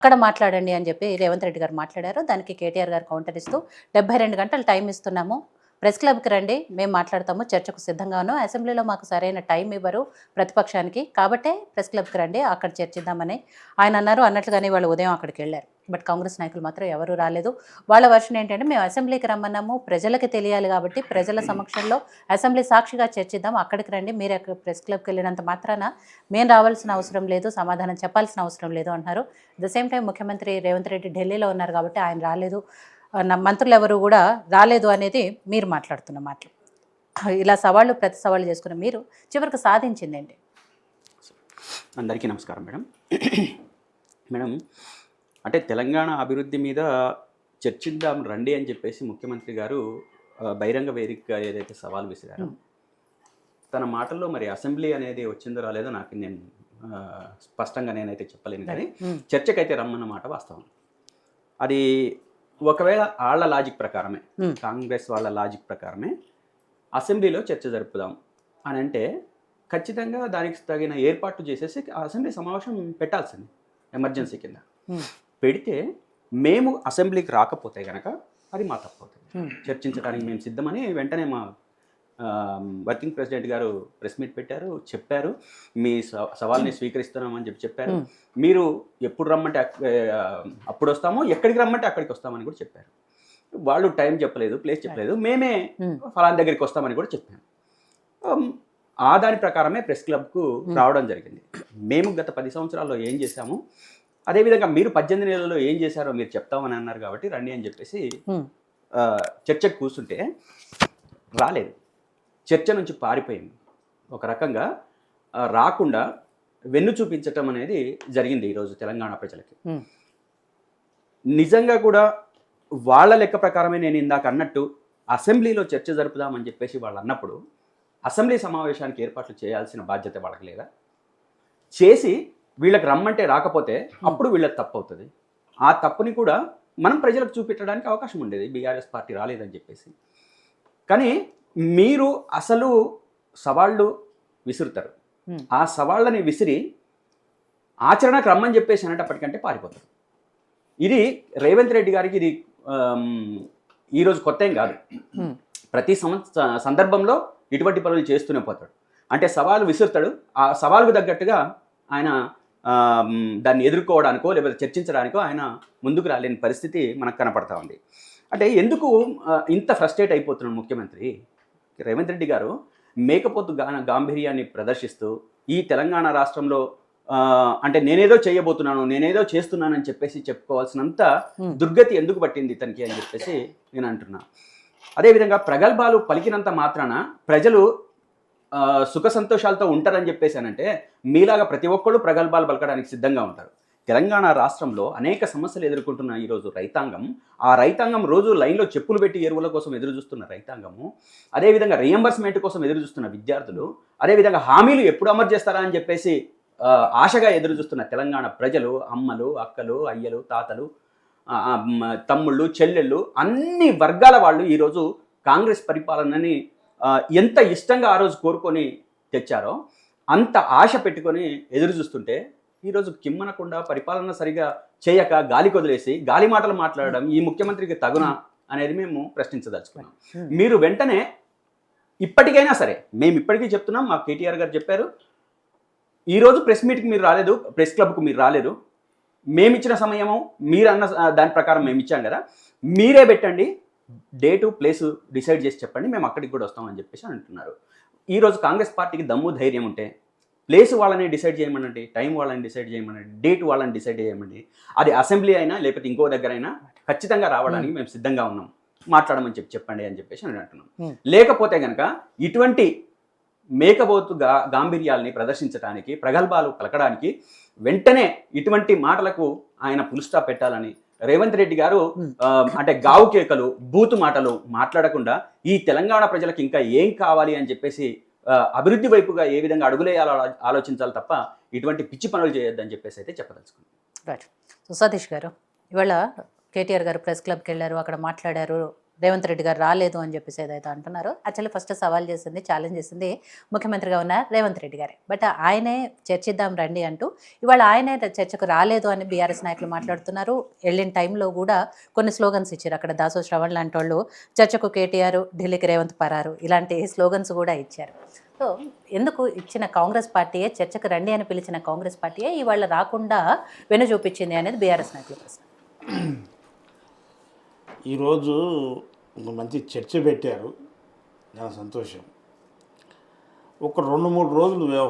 అక్కడ మాట్లాడండి అని చెప్పి రేవంత్ రెడ్డి గారు మాట్లాడారు. దానికి కేటీఆర్ గారు కౌంటర్ ఇస్తూ 72 గంటలు టైం ఇస్తున్నాము, ప్రెస్ క్లబ్కి రండి, మేము మాట్లాడతాము, చర్చకు సిద్ధంగాను, అసెంబ్లీలో మాకు సరైన టైం ఇవ్వరు ప్రతిపక్షానికి, కాబట్టే ప్రెస్ క్లబ్కి రండి, అక్కడ చర్చిద్దామని ఆయన అన్నారు. అన్నట్లుగానే వాళ్ళు ఉదయం అక్కడికి వెళ్ళారు. బట్ కాంగ్రెస్ నాయకులు మాత్రం ఎవరూ రాలేదు. వాళ్ళ వర్షన్ ఏంటంటే, మేము అసెంబ్లీకి రమ్మన్నాము, ప్రజలకి తెలియాలి కాబట్టి ప్రజల సమక్షంలో అసెంబ్లీ సాక్షిగా చర్చిద్దాం, అక్కడికి రండి, మీరు అక్కడ ప్రెస్ క్లబ్కి వెళ్ళినంత మాత్రాన మేము రావాల్సిన అవసరం లేదు, సమాధానం చెప్పాల్సిన అవసరం లేదు అంటున్నారు. అట్ ద సేమ్ టైం ముఖ్యమంత్రి రేవంత్ రెడ్డి ఢిల్లీలో ఉన్నారు కాబట్టి ఆయన రాలేదు, మంత్రులు ఎవరు కూడా రాలేదు అనేది మీరు మాట్లాడుతున్న మాటలు. ఇలా సవాళ్ళు ప్రతి సవాళ్ళు చేసుకున్న మీరు చివరికి సాధించిందండి. అందరికీ నమస్కారం మేడం. మేడం, అంటే తెలంగాణ అభివృద్ధి మీద చర్చిద్దాం రండి అని చెప్పేసి ముఖ్యమంత్రి గారు బహిరంగ వేదికగా ఏదైతే సవాల్ విసిరారో, తన మాటల్లో మరి అసెంబ్లీ అనేది వచ్చిందో రాలేదో నాకు నేను స్పష్టంగా నేనైతే చెప్పలేను, కానీ చర్చకైతే రమ్మన్న మాట వాస్తవం. అది ఒకవేళ వాళ్ళ లాజిక్ ప్రకారమే, కాంగ్రెస్ వాళ్ళ లాజిక్ ప్రకారమే అసెంబ్లీలో చర్చ జరుపుదాం అని అంటే ఖచ్చితంగా దానికి తగిన ఏర్పాట్లు చేసేసి అసెంబ్లీ సమావేశం పెట్టాల్సింది ఎమర్జెన్సీ కింద. పెడితే మేము అసెంబ్లీకి రాకపోతే కనుక అది మా తప్పవుతుంది, చర్చించడానికి మేము సిద్ధమని వెంటనే మా వర్కింగ్ ప్రెసిడెంట్ గారు ప్రెస్ మీట్ పెట్టారు, చెప్పారు మీ సవాల్ని స్వీకరిస్తున్నామని చెప్పారు. మీరు ఎప్పుడు రమ్మంటే అప్పుడు వస్తామో, ఎక్కడికి రమ్మంటే అక్కడికి వస్తామని కూడా చెప్పారు. వాళ్ళు టైం చెప్పలేదు, ప్లేస్ చెప్పలేదు, మేమే ఫలానా దగ్గరికి వస్తామని కూడా చెప్పాను. దాని ప్రకారమే ప్రెస్ క్లబ్కు రావడం జరిగింది. మేము గత 10 సంవత్సరాల్లో ఏం చేశాము, అదేవిధంగా మీరు 18 నెలల్లో ఏం చేశారో మీరు చెప్తామని అన్నారు కాబట్టి రండి అని చెప్పేసి చర్చకు కూర్చుంటే రాలేదు. చర్చ నుంచి పారిపోయింది. ఒక రకంగా రాకుండా వెన్ను చూపించటం అనేది జరిగింది ఈరోజు తెలంగాణ ప్రజలకి. నిజంగా కూడా వాళ్ళ లెక్క ప్రకారమే నేను ఇందాక అన్నట్టు అసెంబ్లీలో చర్చ జరుపుదామని చెప్పేసి వాళ్ళు అన్నప్పుడు అసెంబ్లీ సమావేశానికి ఏర్పాట్లు చేయాల్సిన బాధ్యత వాళ్ళకి లేదా? చేసి వీళ్ళకి రమ్మంటే రాకపోతే అప్పుడు వీళ్ళకి తప్పు అవుతుంది. ఆ తప్పుని కూడా మనం ప్రజలకు చూపించడానికి అవకాశం ఉండేది, బీఆర్ఎస్ పార్టీ రాలేదని చెప్పేసి. కానీ మీరు అసలు సవాళ్ళు విసురుతారు, ఆ సవాళ్ళని విసిరి ఆచరణకు రమ్మని చెప్పేసి అనేటప్పటికంటే పారిపోతారు. ఇది రేవంత్ రెడ్డి గారికి ఇది ఈరోజు కొత్త ఏం కాదు. ప్రతి సందర్భంలో ఇటువంటి పనులు చేస్తూనే పోతాడు. అంటే సవాలు విసురుతాడు, ఆ సవాలుకు తగ్గట్టుగా ఆయన దాన్ని ఎదుర్కోవడానికో లేకపోతే చర్చించడానికో ఆయన ముందుకు రాలేని పరిస్థితి మనకు కనపడతా ఉంది. అంటే ఎందుకు ఇంత ఫ్రస్ట్రేట్ అయిపోతున్నాడు ముఖ్యమంత్రి రేవంత్ రెడ్డి గారు? మేకపోతు గాంభీర్యాన్ని ప్రదర్శిస్తూ ఈ తెలంగాణ రాష్ట్రంలో అంటే నేనేదో చేయబోతున్నాను, నేనేదో చేస్తున్నానని చెప్పేసి చెప్పుకోవాల్సినంత దుర్గతి ఎందుకు పట్టింది తనకి అని చెప్పేసి నేను అంటున్నా. అదేవిధంగా ప్రగల్భాలు పలికినంత మాత్రాన ప్రజలు సుఖ సంతోషాలతో ఉంటారని చెప్పేసానంటే మీలాగా ప్రతి ఒక్కళ్ళు ప్రగల్భాలు పలకడానికి సిద్ధంగా ఉంటారు. తెలంగాణ రాష్ట్రంలో అనేక సమస్యలు ఎదుర్కొంటున్న ఈరోజు రైతాంగం, ఆ రైతాంగం రోజు లైన్లో చెప్పులు పెట్టి ఎరువుల కోసం ఎదురు చూస్తున్న రైతాంగము, అదేవిధంగా రియంబర్స్మెంట్ కోసం ఎదురు చూస్తున్న విద్యార్థులు, అదేవిధంగా హామీలు ఎప్పుడు అమలు చేస్తారా అని చెప్పేసి ఆశగా ఎదురు చూస్తున్న తెలంగాణ ప్రజలు, అమ్మలు, అక్కలు, అయ్యలు, తాతలు, తమ్ముళ్ళు, చెల్లెళ్ళు, అన్ని వర్గాల వాళ్ళు ఈరోజు కాంగ్రెస్ పరిపాలనని ఎంత ఇష్టంగా ఆ రోజు కోరుకొని తెచ్చారో అంత ఆశ పెట్టుకొని ఎదురు చూస్తుంటే ఈరోజు కిమ్మనకుండా పరిపాలన సరిగా చేయక గాలి కొదిలేసి గాలి మాటలు మాట్లాడడం ఈ ముఖ్యమంత్రికి తగునా అనేది మేము ప్రశ్నించదలుచుకున్నాం. మీరు వెంటనే ఇప్పటికైనా సరే, మేము ఇప్పటికీ చెప్తున్నాం, మా కేటీఆర్ గారు చెప్పారు, ఈరోజు ప్రెస్ మీట్కి మీరు రాలేదు, ప్రెస్ క్లబ్కు మీరు రాలేదు, మేము ఇచ్చిన సమయము మీరు అన్న దాని ప్రకారం మేము ఇచ్చాం కదా, మీరే పెట్టండి, డేటు ప్లేసు డిసైడ్ చేసి చెప్పండి, మేము అక్కడికి కూడా వస్తామని చెప్పేసి అంటున్నారు. ఈరోజు కాంగ్రెస్ పార్టీకి దమ్ము ధైర్యం ఉంటే ప్లేస్ వాళ్ళని డిసైడ్ చేయమనండి, టైం వాళ్ళని డిసైడ్ చేయమనండి, డేట్ వాళ్ళని డిసైడ్ చేయమండి. అది అసెంబ్లీ అయినా లేకపోతే ఇంకో దగ్గర అయినా ఖచ్చితంగా రావడానికి మేము సిద్ధంగా ఉన్నాం, మాట్లాడమని చెప్పండి అని చెప్పేసి నేను అంటున్నాం. లేకపోతే కనుక ఇటువంటి మేకపోతు గాంభీర్యాలని ప్రదర్శించడానికి, ప్రగల్భాలు పలకడానికి వెంటనే ఇటువంటి మాటలకు ఆయన ఫుల్ స్టాప్ పెట్టాలని రేవంత్ రెడ్డి గారు అంటే గావు కేకలు, బూతు మాటలు మాట్లాడకుండా ఈ తెలంగాణ ప్రజలకు ఇంకా ఏం కావాలి అని చెప్పేసి అభివృద్ధి వైపుగా ఏ విధంగా అడుగులేయాలో ఆలోచించాలి తప్ప ఇటువంటి పిచ్చి పనులు చేయొద్దని చెప్పేసి అయితే చెప్పదలుచుకున్నాను. రైట్. సో సతీష్ గారు, ఇవాళ కేటీఆర్ గారు ప్రెస్ క్లబ్కి వెళ్ళారు, అక్కడ మాట్లాడారు, రేవంత్ రెడ్డి గారు రాలేదు అని చెప్పేసి ఏదైతే అంటున్నారో, యాక్చువల్లీ ఫస్ట్ సవాల్ చేసింది, ఛాలెంజ్ చేసింది ముఖ్యమంత్రిగా ఉన్న రేవంత్ రెడ్డి గారే. బట్ ఆయనే చర్చిద్దాం రండి అంటూ ఇవాళ ఆయనే చర్చకు రాలేదు అని బీఆర్ఎస్ నాయకులు మాట్లాడుతున్నారు. వెళ్ళిన టైంలో కూడా కొన్ని స్లోగన్స్ ఇచ్చారు. అక్కడ దాసో శ్రవణ్ లాంటి వాళ్ళు చర్చకు కేటీఆర్, ఢిల్లీకి రేవంత్ పరారు ఇలాంటి స్లోగన్స్ కూడా ఇచ్చారు. సో ఎందుకు ఇచ్చిన కాంగ్రెస్ పార్టీయే, చర్చకు రండి అని పిలిచిన కాంగ్రెస్ పార్టీయే ఇవాళ రాకుండా వెను చూపించింది అనేది బీఆర్ఎస్ నాయకుల ప్రశ్న. ఈరోజు ఒక మంచి చర్చ పెట్టారు, చాలా సంతోషం. ఒక 2-3 రోజులు వ్యవహారం